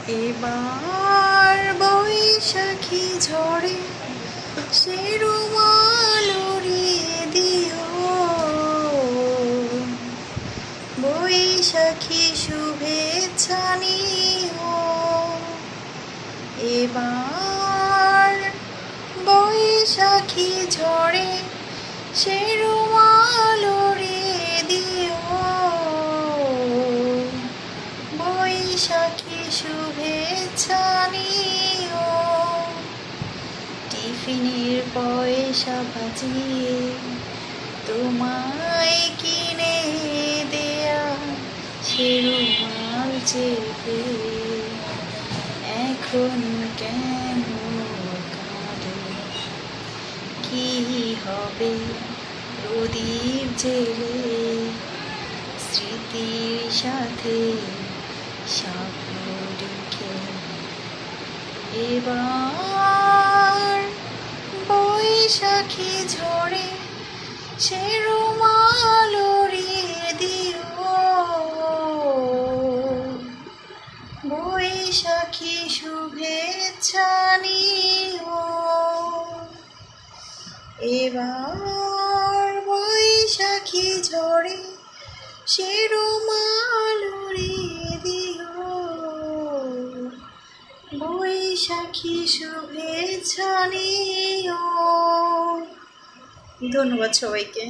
এবার বৈশাখী ঝড়ে সে রুমাল উড়িয়ে দিও, বৈশাখী শুভেচ্ছা নিও। এবার বৈশাখী ঝড়ে সে রুমাল উড়িয়ে দিও, বৈশাখী শুভেচ্ছা নিও। টিফিনের পয়সা বাঁচিয়ে তোমায় কিনে দেয়া সে রুমাল চেপে এখন কেন কাঁদো? কি হবে প্রদীপ জেলে স্মৃতির সাথে স্বপ্ন রেখে? এবার বৈশাখী ঝড়ে সে রুমাল উড়িয়ে দিও, বৈশাখী শুভেচ্ছা নিও। এবার বৈশাখী ঝড়ে সে রুমাল উড়িয়ে দিও, বৈশাখী শুভেচ্ছা নিও। ধন্যবাদ সবাইকে।